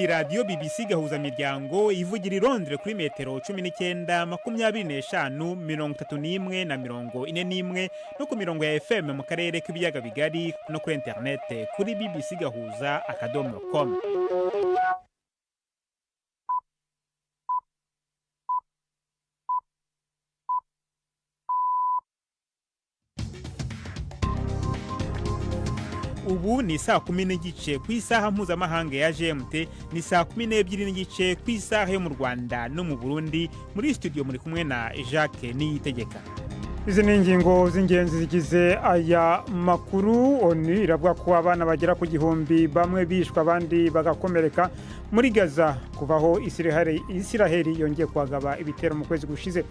ni radio BBC gahuza miryango ivugira i Londres kuri metero 19 25 31 na 41 no ku mirongo ya FM mu karere k'ibiyaga bigari no kuri internet kuri bbcgahuza.com. Ubu ni saa 10 n'igice ku isaha mpuzamahanga ya GMT, ni saa 12 n'igice ku isaha yo mu Rwanda no mu Burundi. Muri studio muri kumwe na Jacques Niyitegeka. Izi ni ingingo z'ingenzi zigize aya makuru. ONU iravuga ko abana bagera ku gihumbi bamwe bishwa abandi bagakomereka muri Gaza kuvaho Isiraheli yongeye kwagaba ibitero mu kwezi gushize.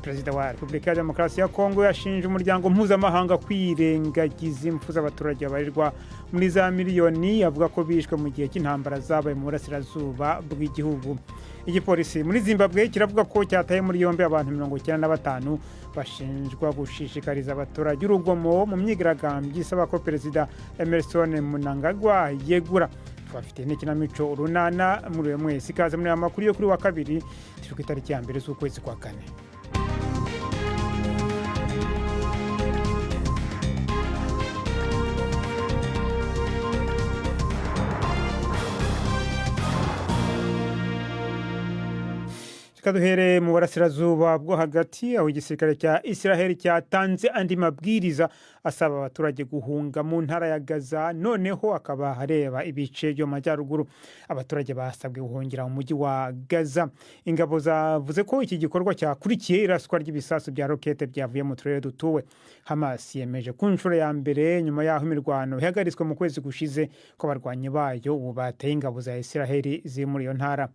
Perezida wa Repubulika ya Demokarasi ya Kongo yashinje umuryango mpuzamahanga kwirengagiza impfu z'abaturage babarirwa muri za miliyoni, avuga ko bishwe mu gihe cy'intambara zabaye mu burasirazuba bw'igihugu. Igipolisi muri Zimbabwe kiravuga ko cyataye muri yombi abantu 95 bashinjwa gushishikariza abaturage urugomo mu myigaragambyo isaba ko Perezida Emmerson Mnangagwa yegura. Twafite n'ikinamico urunana muri uyu mwezi. Ikaze muri aya makuru yo kuri wa kabiri turi ku itariki ya mbere z'ukwezi kwa kane. Duhere mu burasirazuba bwo hagati, aho igisirikare cya Isiraheli cyatanze andi mabwiriza asaba abaturage guhunga mu ntara ya Gaza, noneho akaba hareba ibice byo majyaruguru. Abaturage basabwe guhungira mu mujyi wa Gaza. Ingabo zavuze ko iki gikorwa cyakurikiye iraswa ry'ibisasu bya rokete byavuye mu turere dutuwe. Hamas yemeje ku nshuro ya mbere nyuma yaho imirwano ihagaritswe mu kwezi gushize ko abarwanyi bayo ubu bateye ingabo za Isiraheli ziri muri iyo ntara.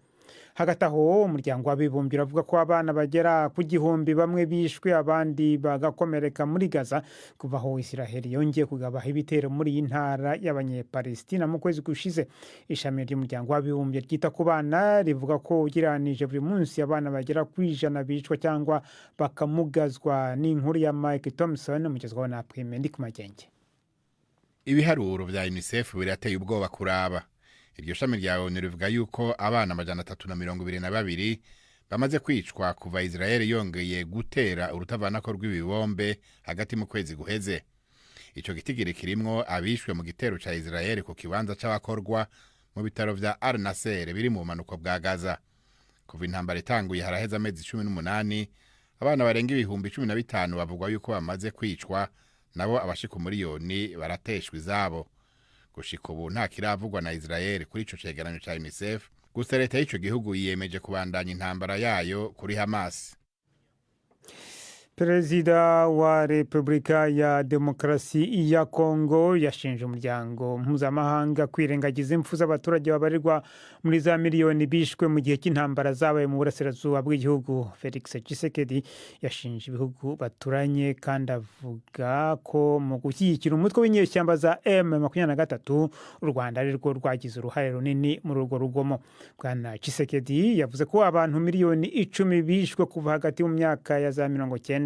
Hagati aho umuryango w'abibumbye uravuga ko abana bagera ku gihumbi bamwe bishwe abandi bagakomereka muri Gaza kuva aho Isiraheli yongeye kugabaho ibitero muri iyi ntara y'Abanyepalestina mu kwezi gushize. Ishami ry'umuryango w'abibumbye ryita ku bana rivuga ko ugereranije buri munsi abana bagera ku 100 bicwa cyangwa bakamugazwa. N'inkuru ya Mike Thompson mugezwaho na Prime Ndikumagenge. Ibiharuro vya UNICEF birateye ubwoba kuraba. Iryo shami rya ONU rivuga yuko abana 322 bamaze kwicwa kuva Israel yongeye gutera urutavanako rw'ibibombe hagati mu kwezi guheze. Ico gitigiri kirimwo abishwe mu gitero ca Israel ku kibanza c'abakorwa mu bitaro vya Al Nasser biri mu manuko bwa Gaza. Kuva intambara itanguye haraheza amezi 18, abana barenga ibihumbi 15 bavugwa yuko bamaze kwicwa, nabo abashika miliyoni barateshwa izabo. Gushika ubu nta kiravugwa na Israel kuri ico cegeranyo ca UNICEF, gusa leta y'ico gihugu yiyemeje kubandanya intambara yayo kuri Hamas. Perezida wa Repubulika ya Demokarasi ya Kongo yashinje umuryango mpuzamahanga kwirengagiza impfu z'abaturage babarirwa muri za miliyoni bishwe mu gihe cy'intambara zabaye mu burasirazuba bw'igihugu. Felix Tshisekedi yashinje ibihugu baturanye kandi avuga ko mu gushyigikira umutwe w'inyeshyamba za M23 u Rwanda ari rwo rwagize uruhare runini muri urwo rugomo. Bwana Tshisekedi yavuze ko abantu miliyoni 10 bishwe kuva hagati mu myaka ya za 90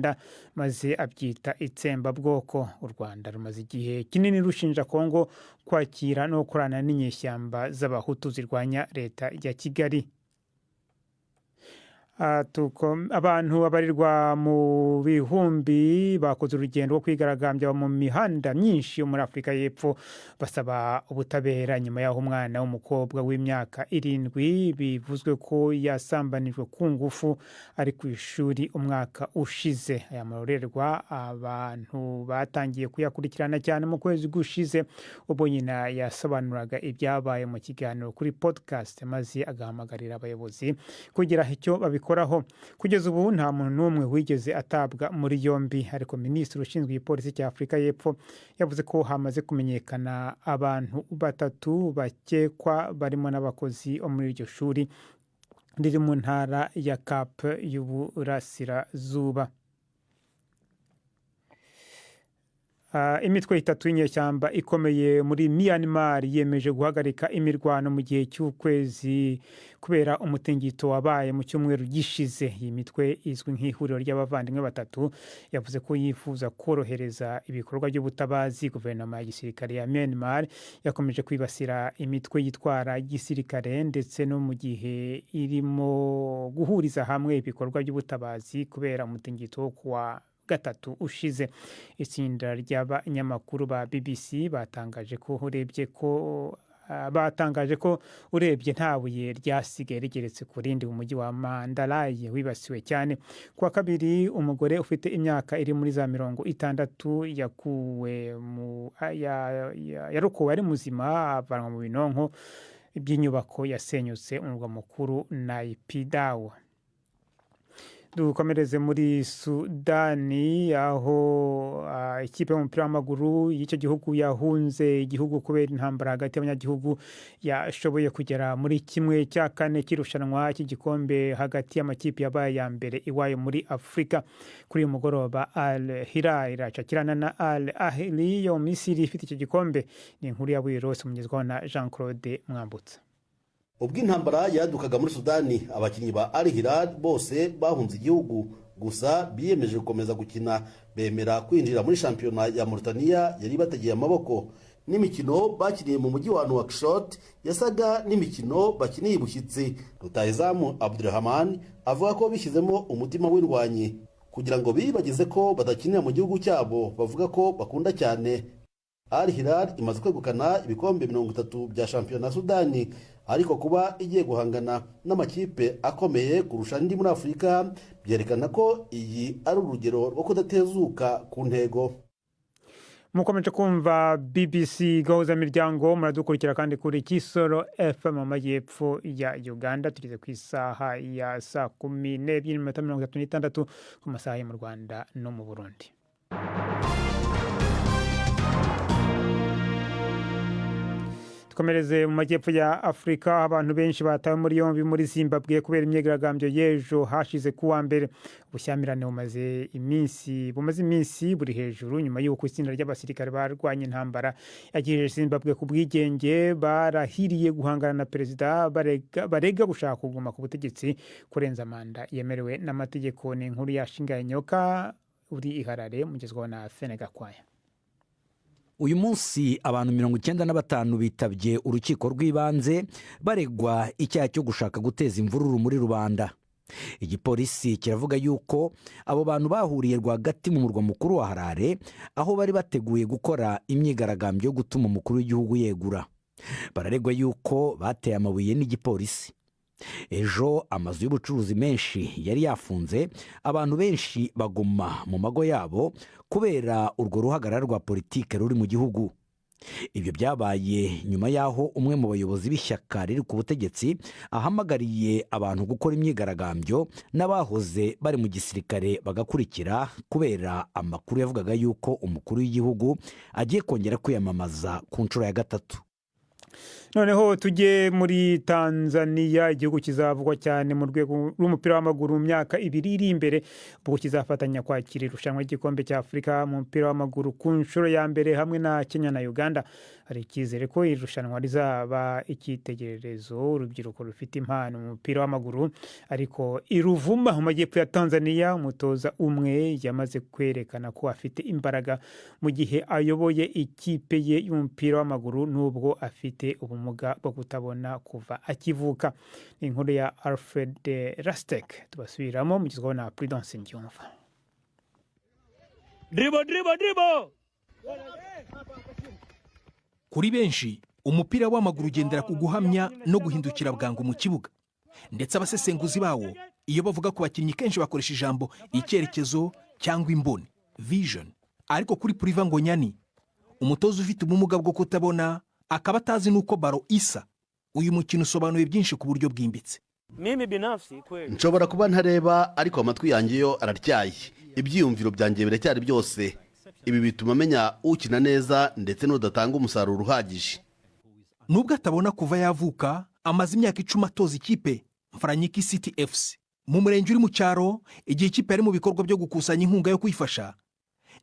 maze abyita itsemba bwoko. U Rwanda rumaze igihe kinini rushinja Kongo kwakira no kurana n'inyeshyamba z'abahutu zirwanya leta ya Kigali. Abantu babarirwa mu bihumbi bakoze urugendo rwo kwigaragambya mu mihanda myinshi yo muri Afrika y'Epfo basaba ubutabera nyuma yaho umwana w'umukobwa w'imyaka 7 bivuzwe ko yasambanijwe ku ngufu ari ku ishuri umwaka ushize. Aya marorerwa abantu batangiye kuyakurikirana cyane mu kwezi gushize ubwo nyina yasobanuraga ibyabaye mu kiganiro kuri podcast, maze agahamagarira abayobozi kugira icyo babikoraho. Kugeza ubu nta muntu n'umwe wigeze atabwa muri yombi, ariko Minisitiri ushinzwe igipolisi cya Afrika y'Epfo yavuze ko hamaze kumenyekana abantu 3 bakekwa barimo n'abakozi muri iryo shuri riri mu ntara ya Cap y'Uburasirazuba. imitwe itatu y'inyeshyamba ikomeye muri Myanmar yemeje guhagarika imirwano mu gihe cy'ukwezi kubera umutingito wabaye mu cyumweru gishize. Iyi mitwe izwi nk'ihuriro ry'abavandimwe batatu yavuze ko yifuza korohereza ibikorwa by'ubutabazi. Guverinoma ya gisirikare ya Myanmar yakomeje kwibasira imitwe yitwara gisirikare ndetse no mu gihe irimo guhuriza hamwe ibikorwa by'ubutabazi kubera umutingito kuwa gatatu ushize. Itsinda ry'abanyamakuru ba BBC batangaje ko urebye nta buye ryasigaye rigeretse ku rindi mu mujyi wa Mandalay wibasiwe cyane. Kuwa kabiri umugore ufite imyaka iri muri za 60 yarokowe ari muzima avanwa mu binonko by'inyubako yasenyutse umurwa mukuru Naypyidaw. Dukomereze muri Sudani aho ikipe y'umupira w'amaguru y'icyo gihugu yahunze igihugu kubera intambara hagati y'abanyagihugu yashoboye kugera muri kimwe cya kane cy'irushanwa cy'igikombe hagati y'amakipe yabaye ya mbere iwayo muri Afurika. Kuri uyu mugoroba Al Hilal iracakirana na Al Ahly yo Misiri ifite icyo gikombe. Ni inkuru ya Wirose umugezwaho na Jean Claude Mwambutsa. Ubwo intambara yadukaga muri Sudani, abakinnyi ba Al Hilal bose bahunze igihugu, gusa biyemeje gukomeza gukina, bemera kwinjira muri shampiyona ya Mauritania yari bategeye amaboko. N'imikino bakiniye mu mujyi wa Nouakchott yasaga n'imikino bakiniye ibushyitsi. Rutahizamu Abdurrahman avuga ko bishyizemo umutima w'indwanyi kugira ngo bibageze ko badakinira mu gihugu cyabo bavuga ko bakunda cyane. Al Hilal imaze kwegukana ibikombe 30 bya shampiyona Sudani, ariko kuba igiye guhangana n'amakipe akomeye kurusha andi muri Afurika byerekana ko iyi ari urugero rwo kudatezuka ku ntego. Mukomeje kumva BBC Gahuza Miryango, muradukurikira kandi kuri Kisoro FM mu majyepfo ya Uganda. Turize ku isaha ya saa 12:36 ku masaha mu Rwanda no mu Burundi. Komereze mu majyepfo ya Afrika, abantu benshi batawe muri yombi muri Zimbabwe kubera imyigaragambyo y'ejo hashize kuwa mbere. Ubushyamirane bumaze iminsi buri hejuru nyuma y'uko itsinda ry'abasirikare barwanye intambara yagiye Zimbabwe ku bwigenge barahiriye guhangana na perezida barega gushaka kuguma ku butegetsi kurenza manda yemerewe n'amategeko. Ni inkuru yashingaye nyoka uri iharare mugezwaho na Fenega Kwaya. Uyu munsi abantu 95 bitabye urukiko rw'ibanze baregwa icyaha cyo gushaka guteza imvururu muri rubanda. Igipolisi kiravuga yuko abo bantu bahuriye rwagati mu murwa mukuru wa Harare aho bari bateguye gukora imyigaragambyo yo gutuma umukuru w'igihugu yegura. Bararegwa yuko bateye amabuye n'igipolisi. Ejo amazu y'ubucuruzi menshi yari yafunze, abantu benshi baguma mu mago yabo kubera urwo ruhagarara rwa politike ruri mu gihugu. Ibyo byabaye nyuma yaho umwe mu bayobozi b'ishyaka riri ku butegetsi ahamagariye abantu gukora imyigaragambyo n'abahoze bari mu gisirikare bagakurikira kubera amakuru yavugaga yuko umukuru w'igihugu agiye kongera kwiyamamaza ku nshuro ya gatatu. Noneho tujye muri Tanzania, igihugu kizavugwa cyane mu rwego rw'umupira w'amaguru mu myaka 2 iri imbere, ubwo kizafatanya kwakira irushanwa ry'igikombe cya Afurika mu mupira w'amaguru ku nshuro ya mbere hamwe na Kenya na Uganda. Hari icyizere ko irushanwa rizaba icyitegererezo urubyiruko rufite impano mu mupira w'amaguru. Ariko iruvuma mu majyepfo ya Tanzania, umutoza umwe yamaze kwerekana ko afite imbaraga mu gihe ayoboye ikipe ye y'umupira w'amaguru nubwo afite ubumuga bwo kutabona kuva akivuka. Ni inkuru ya Alfred Rastek. Tubasubiramo mugizweho na Prudence Ngyumva. Dribble. Kuri benshi umupira w'amaguru ugendera ku guhamya no guhindukira bwangu mu kibuga, ndetse abasesenguzi bawo iyo bavuga ku bakinnyi kenshi bakoresha ijambo icyerekezo cyangwa imboni vision. Ariko kuri Priva Ngonyani, umutoza ufite ubumuga bwo kutabona akaba atazi nuko baro isa, uyu mukino usobanuye byinshi ku buryo bwimbitse. Mimi binafsi kweli nshobora kuba ntareba, ariko amatwi yanjye yo aratyaye. Ibyiyumviro byanjye biracyari byose. Ibi bituma menya ukina neza ndetse n'udatanga umusaruro uhagije. Nubwo atabona kuva yavuka, amaze imyaka 10 atoza ikipe Mfaranyiki City FC mu murenge uri mu cyaro, igihe ikipe yari mu bikorwa byo gukusanya inkunga yo kwifasha.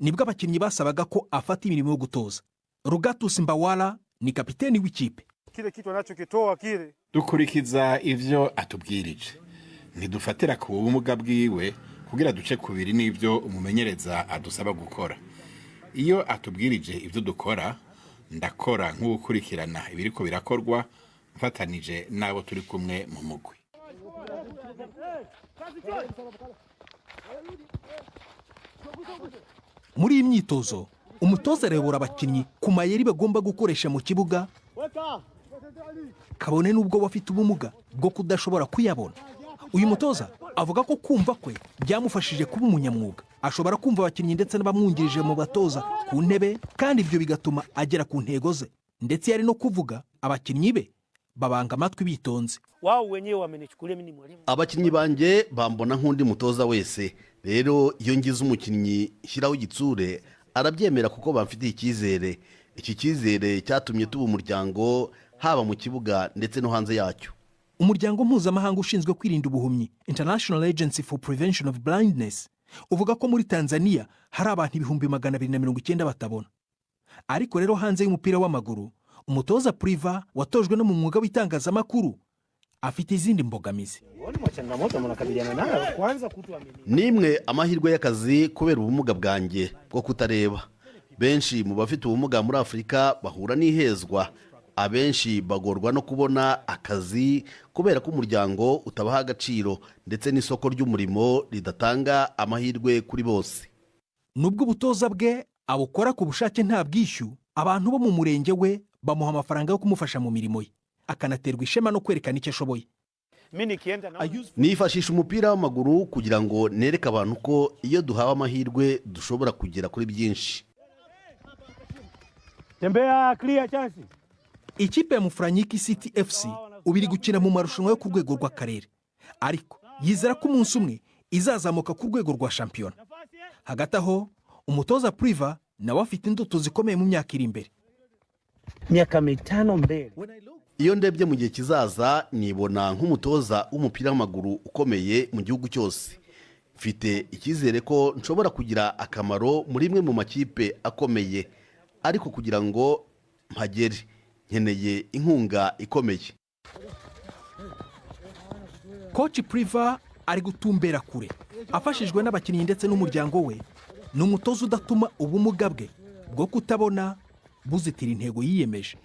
nibwo abakinnyi basabaga ko afata imirimo yo gutoza. Rogatus Mbawala ni kapiteni w'ikipe. Kile kitu anachokitoa kile dukurikiza ivyo atubwirije, ntidufatira ku bumuga bwiwe kugira duce kubiri n'ivyo umumenyereza adusaba gukora. Iyo atubwirije ivyo dukora, ndakora nk'ukurikirana ibiriko birakorwa mfatanije nabo turi kumwe mu mugwi. Muri iyi myitozo umutoza arebura abakinnyi ku mayeri bagomba gukoresha mu kibuga, kabone n'ubwo bafite ubumuga bwo kudashobora kuyabona. Uyu mutoza avuga ko kumva kwe byamufashije kuba umunyamwuga. Ashobora kumva abakinnyi ndetse n'abamwungirije mu batoza ku ntebe, kandi ibyo bigatuma agera ku ntego ze. Ndetse yari no kuvuga abakinnyi be babanga amatwi bitonze. Wao wenyewe wamenichukulia mimi ni mwalimu. Abakinnyi banje bambona nk'undi mutoza wese. Rero iyo ngize umukinnyi shyiraho igitsure arabyemera kuko bamfitiye icyizere. Iki cyizere cyatumye tuba umuryango haba mu kibuga ndetse no hanze yacyo. Umuryango mpuzamahanga ushinzwe kwirinda ubuhumyi, International Agency for Prevention of Blindness, uvuga ko muri Tanzania hari abantu 290 batabona. Ariko rero hanze y'umupira w'amaguru, umutoza Priva watojwe no mu mwuga w'itangazamakuru afite izindi mbogamizi. Nimwe amahirwe y'akazi kubera ubumuga bwanjye bwo kutareba. Benshi mu bafite ubumuga muri Afurika bahura n'ihezwa. Abenshi bagorwa no kubona akazi kubera ko umuryango utabaha agaciro ndetse n'isoko ry'umurimo ridatanga amahirwe kuri bose. Nubwo ubutoza bwe abukora ku bushake nta bwishyu, abantu bo mu murenge we bamuha amafaranga yo kumufasha mu mirimo ye, akanaterwa ishema no kwerekana icyo ashoboye. Nifashisha umupira w'amaguru kugira ngo nereke abantu ko iyo duhawe amahirwe dushobora kugera kuri byinshi. tembea clear chance. Ikipe ya Mufranyiki City FC ubiri gukina mu marushanwa yo ku rwego rw'akarere, ariko yizera ko umunsi umwe izazamuka ku rwego rwa shampiyona. Hagati aho umutoza Priva nawe afite indoto zikomeye mu myaka iri imbere. Miaka 5 mbele. Iyo ndebye mu gihe kizaza nibona nk'umutoza w'umupira w'amaguru ukomeye mu gihugu cyose. Mfite icyizere ko nshobora kugira akamaro muri imwe mu makipe akomeye, ariko kugira ngo mpagere nkeneye inkunga ikomeye. Coach Priva ari gutumbera kure, afashijwe n'abakinnyi ndetse n'umuryango we. Ni umutoza udatuma ubumuga bwe bwo kutabona buzitira intego yiyemeje.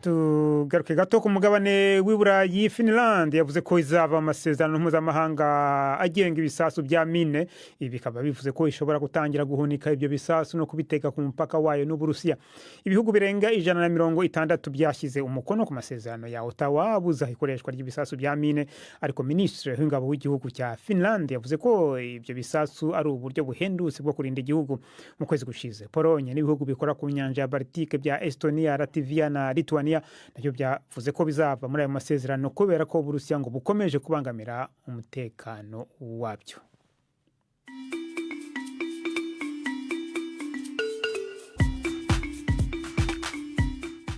tugaruke gato ku mugabane w'Iburayi. Finland yavuze ko izaba amasezerano mpuzamahanga agenga ibisasu bya mine. Ibi bikaba bivuze ko ishobora gutangira guhunika ibyo bisasu no kubiteka ku mupaka wayo n'Uburusiya. Ibihugu birenga 160 byashyize umukono ku masezerano ya Ottawa abuza ikoreshwa ry'ibisasu bya mine, ariko Minisitiri w'ingabo w'igihugu cya Finland yavuze ko ibyo bisasu ari uburyo buhendutse bwo kurinda igihugu. Mu kwezi gushize Pologne n'ibihugu bikora ku nyanja ya Baltique bya Estonia, Latvia na Lithuania nabyo byavuze ko bizava muri ayo masezerano kubera ko Uburusiya ngo bukomeje kubangamira umutekano wabyo.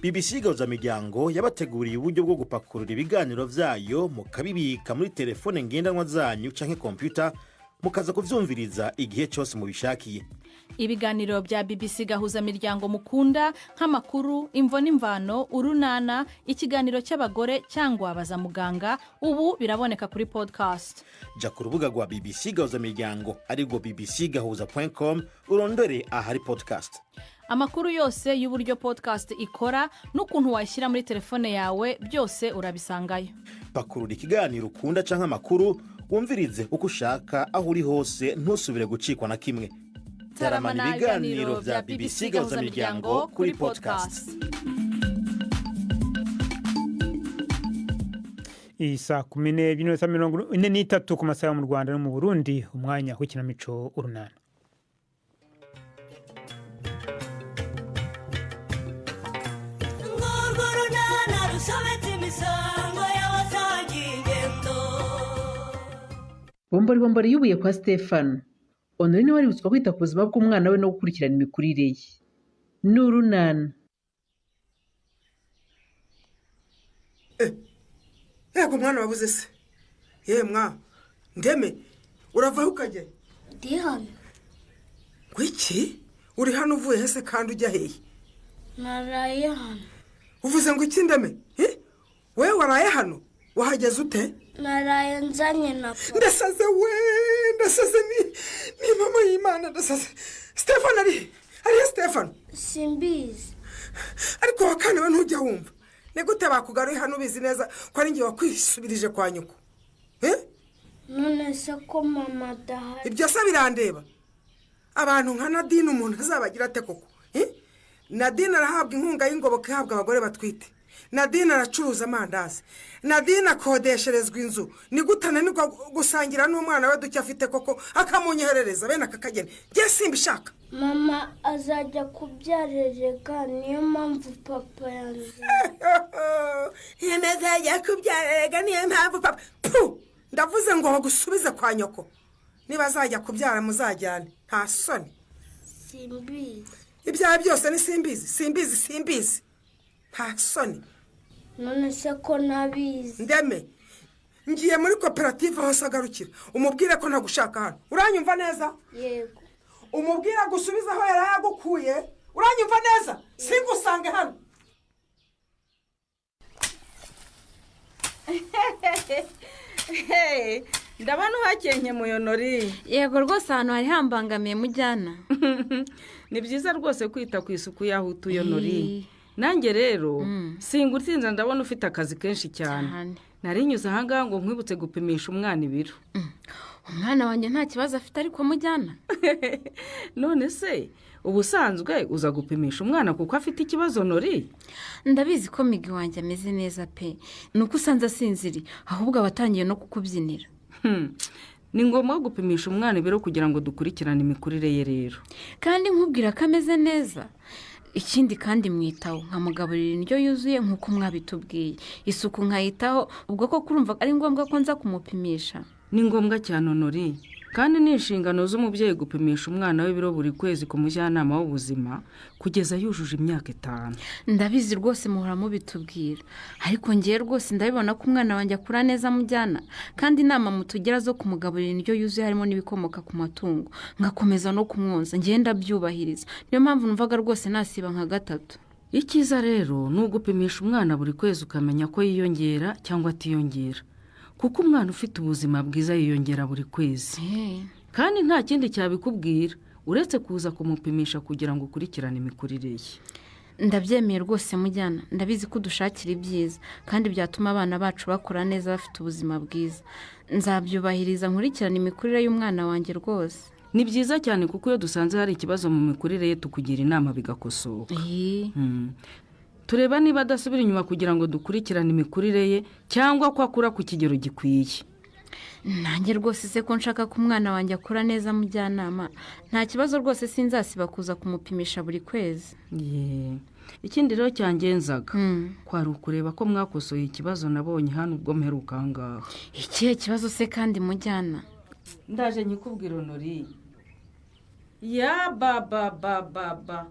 BBC Gahuzamiryango yabateguriye uburyo bwo gupakurura ibiganiro vyayo mukabibika muri telefone ngendanwa zanyu canke computer mukaza kuvyumviriza igihe cyose mubishakiye. Ibiganiro bya BBC Gahuzamiryango mukunda nk'amakuru, imvo n'imvano, urunana, ikiganiro cy'abagore cyangwa abaza muganga, ubu biraboneka kuri podcast. Ja ku rubuga rwa BBC Gahuzamiryango ariko bbcgahuza.com urondore ahari podcast. Amakuru yose y'uburyo podcast ikora n'ukuntu washyira muri telefone yawe byose urabisangayo. Pakurura ikiganiro ukunda canke amakuru wumvirize uko ushaka aho uri hose ntusubire gucikwa na kimwe. Taramana ibiganiro vya BBC Gahuzamiryango kuri podcast. Isa 10:43 ku masaha mu Rwanda no mu Burundi, umwanya w'ikinamico urunana. Bombori yubuye kwa Stefano. Honorine wari butswa kwita ku buzima bw'umwana we no gukurikirana imikurire ye. N'urunana. Yego mwana wabuze se. mwa ndeme uravaho ukajya ndi hano. Gwiki uri hano uvuye hese kandi ujya hehe? Naraye hano. Uvuze ngo iki ndeme? Wewe waraye hano wahageze ute? Naraye nzanye na papa. Ndasaze ni mama y'Imana ndasaze. Stefano ari Stefano. Simbizi. Ariko wakane we ntujya wumva. Ni gute bakugaruye hano ubizi neza ko ari ngiye wakwisubirije kwa nyoko? None se ko mama adahari? Ibyo se birandeba. Abantu nka Nadine umuntu azabagira ate koko? Nadine arahabwa inkunga y'ingoboka ihabwa abagore batwite. Nadine aracuruza amandazi. Nadine akodesherezwa inzu. Ni gutana ni gusangira n'umwana we duke afite koko akamunyoherereza bene akakagene. Ngiye simbishaka. Mama azajya kubyarerega niyo mpamvu papa yanze. Azajya kubyarerega niyo mpamvu papa. Ndavuze ngo bagusubize kwa nyoko. Niba azajya kubyara muzajyane. Nta soni. Simbizi. Ibyaha byose ni simbizi. Nta soni. None se ko nabizi. Ndeme. Ngiye muri koperative hose agarukira. Umubwire ko nagushaka hano. Uranyumva neza? Yego. Umubwire gusubiza aho yarayagukuye. Uranyumva neza? Singusange hano. Ndabona uhakenye muyonori. Yego rwose ahantu hari hambangamiye mujyana. Ni byiza rwose kwita ku isuku yaho utuye nori. Nanjye rero singutsinza ndabona ufite akazi kenshi cyane. Narinyuze ahangaha ngo nkwibutse gupimisha umwana ibiro. Umwana wanjye nta kibazo afite ariko mujyana. None se ubusanzwe uza gupimisha umwana kuko afite ikibazo nori? Ndabizi ko Migi wanjye ameze neza pe. Nuko usanze asinziri ahubwo abatangiye no kukubyinira. Ni ngombwa gupimisha umwana ibiro kugira ngo dukurikirane imikurire ye rero. Kandi nkubwira ko ameze neza. Ikindi kandi mwitaho nkamugaburira indyo yuzuye nk'uko mwabitubwiye. Isuku nkayitaho ubwo ko kurumva ari ngombwa ko nza kumupimisha. Ni ngombwa cyane nori. Kandi ni inshingano z'umubyeyi gupimisha umwana w'ibiro buri kwezi ku mujyanama w'ubuzima kugeza yujuje imyaka 5. Ndabizi rwose muhora mubitubwira. Ariko ngiye rwose ndabibona ko umwana wanjye akura neza mujyana. Kandi inama mutugira zo kumugaburira indyo yuzuye harimo n'ibikomoka ku matungo. Ngakomeza no kumwonsa ngenda byubahiriza. Niyo mpamvu numvaga rwose nasiba nka 3. Ikiza rero ni ugupimisha umwana buri kwezi ukamenya ko yiyongera cyangwa atiyongera. Kuko umwana ufite ubuzima bwiza yiyongera buri kwezi. Kandi nta kindi cyabikubwira uretse kuza kumupimisha kugira ngo ukurikirane imikurire ye. Ndabyemeye rwose mujyana. Ndabizi ko dushakira ibyiza kandi byatuma abana bacu bakura neza bafite ubuzima bwiza. Nzabyubahiriza nkurikirana imikurire y'umwana wanjye rwose. Ni byiza cyane kuko iyo dusanze hari ikibazo mu mikurire ye tukugira inama bigakosoka. Tureba niba adasubira inyuma kugira ngo dukurikirane imikurire ye cyangwa ko akura ku kigero gikwiye. Nanjye rwose se ko nshaka ko umwana wanjye akura neza mujyanama. Nta kibazo rwose sinzasiba kuza kumupimisha buri kwezi. Ikindi rero cyangenzaga kwari ukureba ko mwakosoye ikibazo nabonye hano ubwo mperuka ahangaha. Ikihe kibazo se kandi mujyana? Ndaje nyikubwira nori. Ya baba.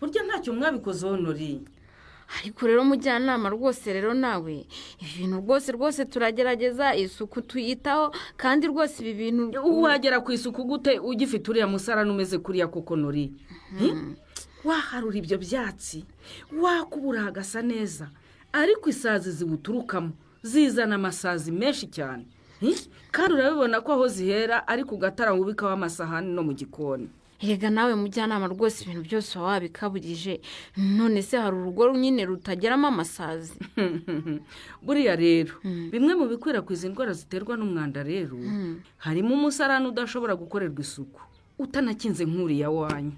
Burya ntacyo mwabikozeho nori. Ariko rero mujyanama rwose rero nawe ibintu rwose turagerageza isuku tuyitaho kandi rwose ibi bintu wagera ku isuku gute ugifite uriya musarani umeze kuriya koko nori. Waharura ibyo byatsi wakubura hagasa neza ariko isazi zibuturukamo zizana amasazi menshi cyane. Kandi urabibona ko aho zihera ariko ugatara wubikaho amasahani no mu gikoni. Erega nawe mujyanama rwose ibintu byose wabikaburije. None se hari urugo nyine rutageramo amasazi. Buriya rero bimwe mu bikwirakwiza indwara ziterwa n'umwanda rero harimo umusarani udashobora gukorerwa isuku utanakinze nk'uriya wanyu.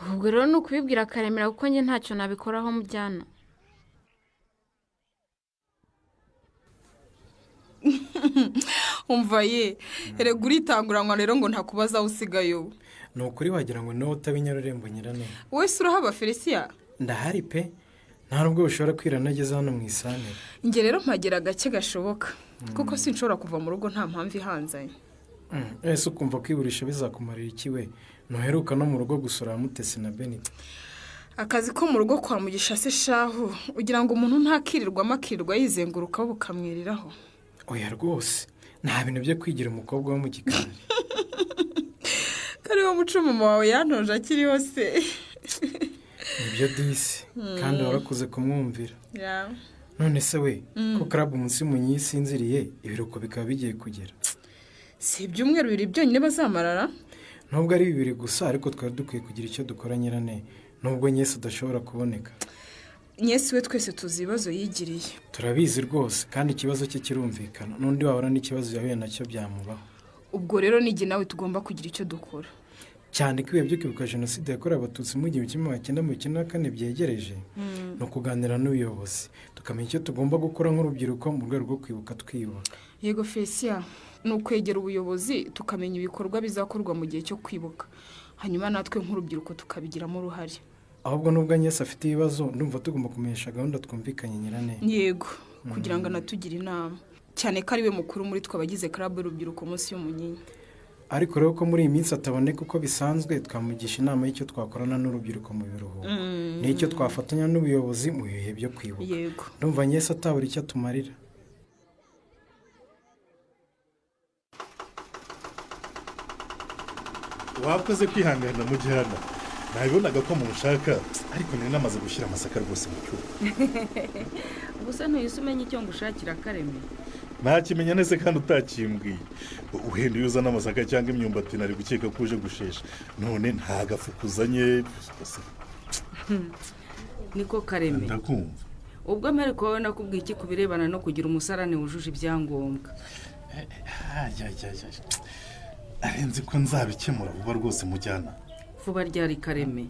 Ubwo rero ni ukubibwira Karemera kuko njye ntacyo nabikoraho mujyana. Umva ye erega uritanguranywa rero ngo ntakubaza usigayo. Ni ukuri wagira ngo niwe utabinyarurembo nyirane. Wese urahaba Felicia? Ndahari pe. Nta nubwo ushobora kwira nageze hano mu isanire. Nge rero mpagira gake gashoboka kuko sinshobora kuva mu rugo nta mpamvu ihanzanye. Ese ukumva kwiburisha bizakumarira iki we? Ntuheruka no mu rugo gusura Mutesi na Benita. Akazi ko mu rugo kwa Mugisha se shahu ugira ngo umuntu ntakirirwa amakirirwa yizenguruka bukamwiriraho. oya rwose nta bintu byo kwigira umukobwa wo mu gikari. kariho muco mama wawe yantoje akiriho se. nibyo disi kandi warakuze kumwumvira. none se we ko karabu umunsi munyi isinziriye ibiruko bikaba bigiye kugera. si ibyumweru bibiri byonyine bazamarara. nubwo ari bibiri gusa ariko twari dukwiye kugira icyo dukora nyirane nubwo nyese udashobora kuboneka. nyese we twese tuzi ibibazo yigiriye. turabizi rwose kandi ikibazo cye kirumvikana n'undi wahora n'ikibazo yahuye nacyo byamubaho. ubwo rero n'igihe nawe tugomba kugira icyo dukora cyane ko ibihe byo kwibuka jenoside yakorewe abatutsi mu 1994 byegereje. ni ukuganira n'ubuyobozi tukamenya icyo tugomba gukora nk'urubyiruko mu rwego rwo kwibuka twiyubaka. yego Felicien ni ukwegera ubuyobozi tukamenya ibikorwa bizakorwa mu gihe cyo kwibuka hanyuma natwe nk'urubyiruko tukabigiramo uruhare. ahubwo nubwo nyese afite ibibazo ndumva tugomba kumenyesha gahunda twumvikanye nyirane. yego kugira ngo anatugire inama cyane ko ari we mukuru muri twe abagize club y'urubyiruko munsi y'umunyinya. ariko rero ko muri iyi minsi ataboneka uko bisanzwe twamugisha inama y'icyo twakorana n'urubyiruko mu biruhuko n'icyo twafatanya n'ubuyobozi mu bihe byo kwibuka. yego ndumva nyese atabura icyo atumarira. wakoze kwihangana mu gihana nabibonaga ko mushaka ariko nari namaze gushyira amasaka rwose mu cyuho. gusa ntuyise umenya icyo ngushakira Kareme. ntakimenya neza kandi utakimbwiye. uhenda iyo uzana amasaka cyangwa imyumbati nari gukeka ko uje gushesha none nta gafuka uzanye. niko Kareme ndakumva. ubwo mpereko wowe nakubwiye iki ku birebana no kugira umusarane wujuje ibyangombwa. arenze ko nzabikemura vuba rwose mujyana. vuba ryari Kareme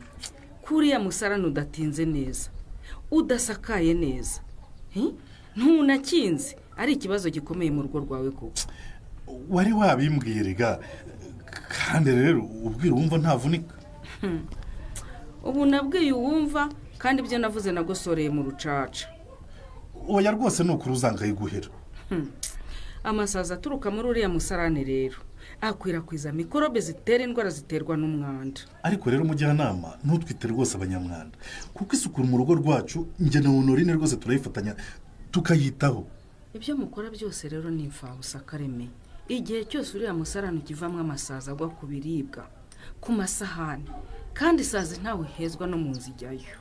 kuriya musarane udatinze neza udasakaye neza ntunakinze ari ikibazo gikomeye mu rugo rwawe koko. wari wabimbwiye rega kandi rero ubwira wumva ntavunika. ubu nabwiye uwumva kandi ibyo navuze nagosoreye mu rucaca. oya rwose ni ukuri uzangayiguhera. amasazi aturuka muri uriya musarane rero akwirakwiza mikorobe zitera indwara ziterwa n'umwanda. ariko rero umujyanama ntutwite rwose abanyamwanda kuko isukura mu rugo rwacu njye na Honorine rwose turayifatanya tukayitaho. ibyo mukora byose rero ni imfabusa Kareme. igihe cyose uriya musarane ukivamo amasazi agwa ku biribwa ku masahani kandi isazi ntawe hezwa no mu nzu ijyayo.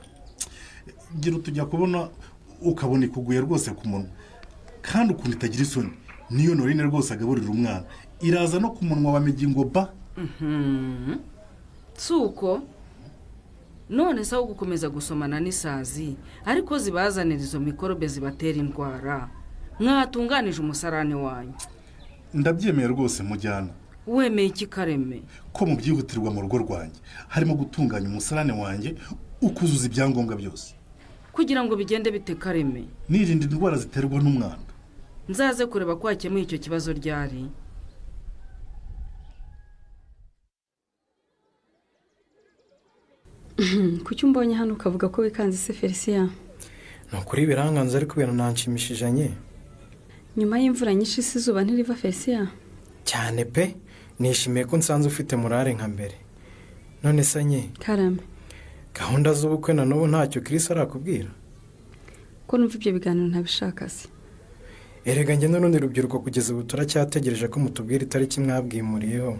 gira utujya kubona ukabona ikuguye rwose ku munwa kandi ukuntu itagira isoni niyo Honorine rwose agaburira umwana iraza no ku munwa wa migingo ba. suko none saho gukomeza gusomana n'isazi ariko zibazanira izo mikorobe zibatera indwara. mwatunganije umusarane wanyu. ndabyemeye rwose mujyana. wemeye iki Kareme? ko mu byihutirwa mu rugo rwanjye harimo gutunganya umusarane wanjye ukuzuza ibyangombwa byose. kugira ngo bigende bite Kareme? nirinda indwara ziterwa n'umwanda. nzaze kureba ko hakemuye icyo kibazo ryari. kuki umbonye hano ukavuga ko wikanze se Felicien? ni ukuri biranganza ariko ibintu ntanshimishijanye. nyuma y'imvura nyinshi isi izuba ntiriva Felicien? cyane pe nishimiye ko nsanze ufite morale nka mbere. none se nye Karame gahunda z'ubukwe na n'ubu ntacyo Chris arakubwira? ko numva ibyo biganiro ntabishaka se. erega njye n'urundi rubyiruko kugeza ubu turacyategereje ko mutubwira itariki mwabwimuriyeho.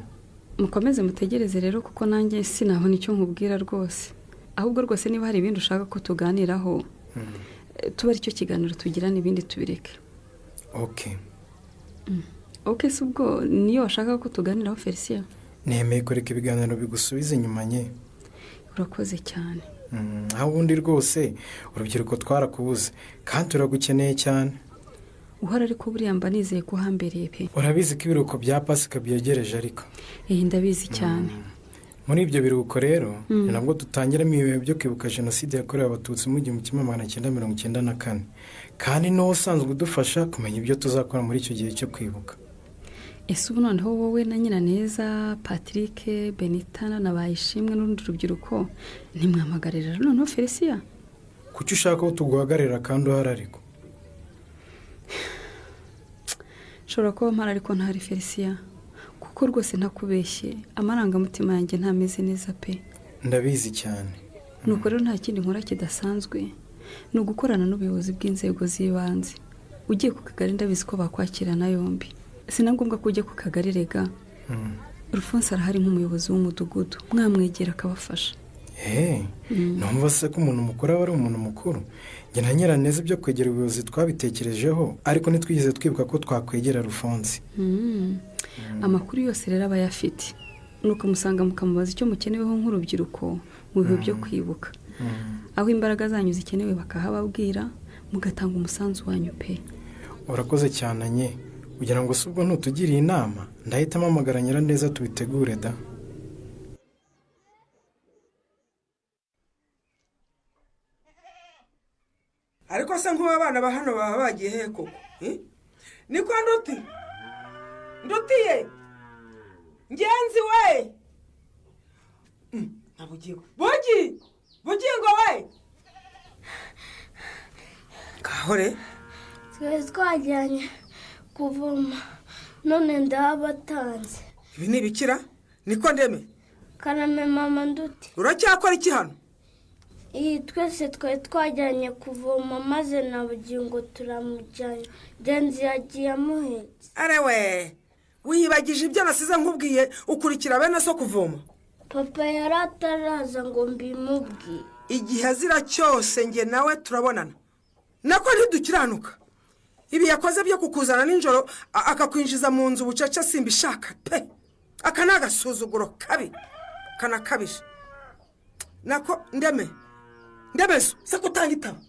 mukomeze mutegereze rero kuko nanjye sinabona icyo nkubwira rwose. ahubwo rwose niba hari ibindi ushaka ko tuganiraho tuba ari cyo kiganiro tugirana ibindi tubireke. ok si ubwo niyo washaka ko tuganiraho Felicien? nemeye kureka ibiganiro bigusubize inyuma nye. urakoze cyane. aho ubundi rwose urubyiruko twarakubuze kandi turagukeneye cyane. uhora ariko buriya mba nizeye ko uhambereye pe. urabizi ko ibiruhuko bya pasika byegereje ariko. ndabizi cyane. muri ibyo biruhuko rero ni nabwo dutangiramo ibihe byo kwibuka jenoside yakorewe abatutsi mu 1994 kandi niwo usanzwe udufasha kumenya ibyo tuzakora muri icyo gihe cyo kwibuka. ese ubu noneho wowe na Nyiraneza Patrick Benitana na Bayishimwe n'urundi rubyiruko ntimwamagarira noneho Felicien? kuki ushaka ko tuguhagarira kandi uhari ariko? nshobora kuba mpara ariko ntari Felicien kuko rwose ntakubeshye amarangamutima yanjye ntameze neza pe. ndabizi cyane. nuko rero nta kindi nkora kidasanzwe ni ugukorana n'ubuyobozi bw'inzego z'ibanze ugiye ku kagari ndabizi ko bakwakirana yombi si na ngombwa ko ujya ku kagari rega Alphonse arahari nk'umuyobozi w'umudugudu mwamwegera akabafasha numva se ko umuntu mukuru aba ari umuntu mukuru njye na Nyiraneza ibyo kwegera ubuyobozi twabitekerejeho ariko ntitwigeze twibuka ko twakwegera Alphonse amakuru yose rero aba ayafite nuko musanga mukamubaza icyo mukeneweho nk'urubyiruko mu bihe byo kwibuka aho imbaraga zanyu zikenewe bakahababwira mugatanga umusanzu wanyu pe. urakoze cyane nye kugira ngo subwo ntutugiriye inama ndahita mpamagara Nyiraneza tubitegure da. ariko se nk'ubu abana ba hano baba bagiye he koko niko ndutiye ngenzi we bugingo we kahore twari twajyanye kuvoma none ndabatanze ibi ni ibikira niko ndeme Karame mama Nduti uracyakora iki hano iyi twese twari twajyanye kuvoma maze na bugingo turamujyanye ngenzi yagiye amuhetse arewe wiyibagije ibyo nasize nkubwiye ukurikira bene so kuvoma papa yari ataraza ngo mbimubwiye igihe azira cyose nge nawe turabonana nako ntidukiranuka ibi yakoze byo kukuzana nijoro akakwinjiza mu nzu bucece simbishaka pe aka ni agasuzuguro kabi kanakabije nako ndemezo se kutangitaba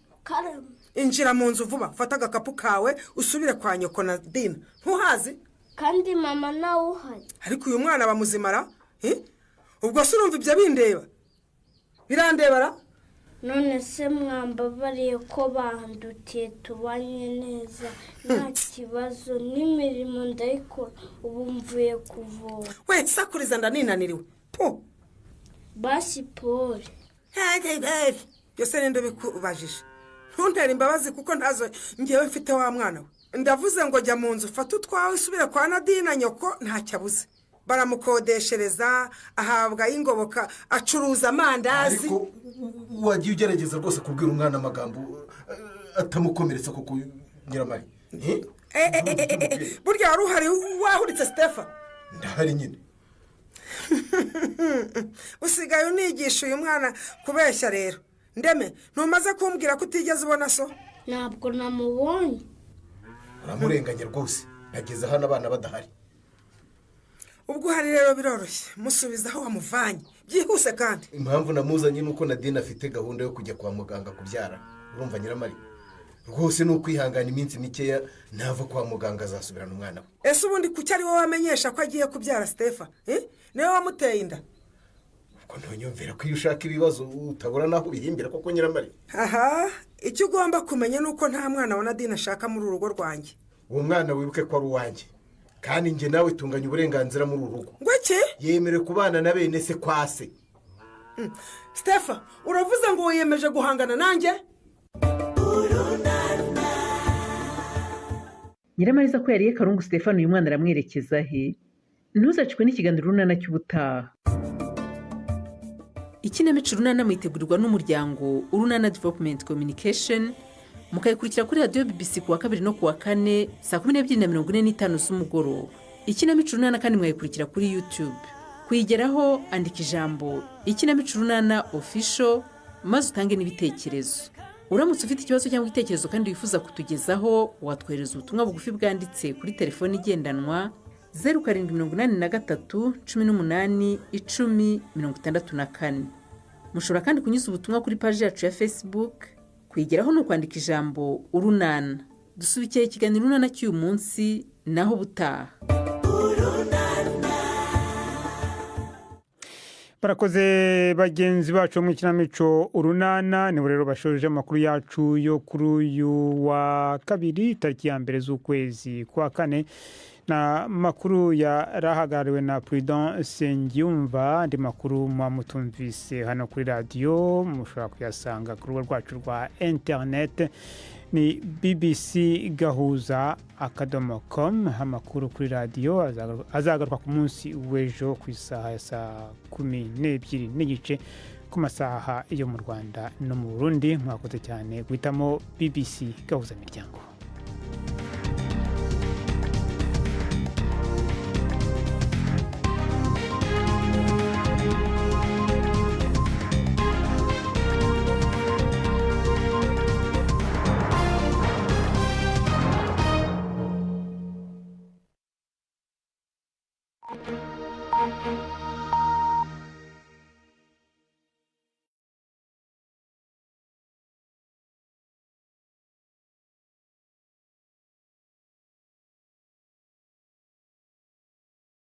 injira mu nzu vuba fata agakapu kawe usubire kwa nyoko na Dina ntuhazi kandi mama nawe uhari ariko uyu mwana bamuzimara ubwo se urumva ibyo bindeba birandebara none se mwambabariye ko bandutiye tubanye neza nta kibazo n'imirimo ndayikora ubu mvuye kuvoma we sakuriza ndaninaniriwe po basi Paul yose ninde bikubajije ntuntere imbabazi kuko ntazo ngewe mfite wa mwana we ndavuze ngo jya mu nzu fata utwawe usubire kwa Nadina nyoko ntacyo abuze baramukodeshereza ahabwa y'ingoboka acuruza amandazi ariko wagiye ugerageza rwose kubwira umwana amagambo atamukomeretsa kuko Nyiramari burya wari uhari wahuritse Stephen ndahari nyine usigaye unigisha uyu mwana kubeshya rero ndeme ntumaze kumbwira ko utigeze ubona so ntabwo namubonye uramurenganya rwose nageze hano abana badahari ubwo uhari rero biroroshye musubiza aho wamuvanye byihuse kandi impamvu namuzanye nuko Nadine afite gahunda yo kujya kwa muganga kubyara urumva Nyiramari rwose ni ukwihangana iminsi mikeya ntava kwa muganga azasubirana umwana we ese ubundi kuki ari wowe wamenyesha ko agiye kubyara Stephen niwe wamuteye inda ubwo ntonyumvira ko iyo ushaka ibibazo utabura naho ubihimbira koko Nyiramari aha icyo ugomba kumenya nuko nta mwana wa Nadine ashaka muri uru rugo rwanjye uwo mwana wibuke ko ari uwanjye kandi njye nawe tunganya uburenganzira muri uru rugo ngo iki yemerewe kubana na bene se kwa se Stephen uravuze ngo wiyemeje guhangana nanjye Nyiramariza ko yariye Karungu Stephen uyu mwana aramwerekeza he ntuzacikwe n'ikiganiro runana cy'ubutaha. Ikinamico runana mwitegurirwa n'umuryango Urunana Development Communication mukayikurikira kuri radio BBC kuwa 2 no kuwa 4 saa 12:45 z'umugoroba. Ikinamico runana kandi mwayikurikira kuri YouTube. Kuyigeraho andika ijambo Ikinamico runana official maze utange n'ibitekerezo. Uramutse ufite ikibazo cyangwa igitekerezo kandi wifuza kutugezaho watwohereza ubutumwa bugufi bwanditse kuri telefone igendanwa 0783 18 10 64. Mushobora kandi kunyuza ubutumwa kuri page yacu ya Facebook. Kwigeraho no kwandika ijambo Urunana. Dusubikiye ikiganiro runana cy'uyu munsi naho butaha. barakoze bagenzi bacu mu kinamico Urunana ni rero bashoje amakuru yacu yo kuri uyu wa kabiri tariki ya 2 z'ukwezi kwa 4 na makuru yarahagariwe na Prudent Sengiyumva andi makuru mutumvise hano kuri radio mushobora kuyasanga ku rubuga rwacu rwa internet ni bbcgahuza.com amakuru kuri radio azagaruka ku munsi w'ejo ku isaha ya saa 12:30 ku masaha yo mu Rwanda no mu Burundi. Mwakoze cyane guhitamo BBC Gahuza Miryango.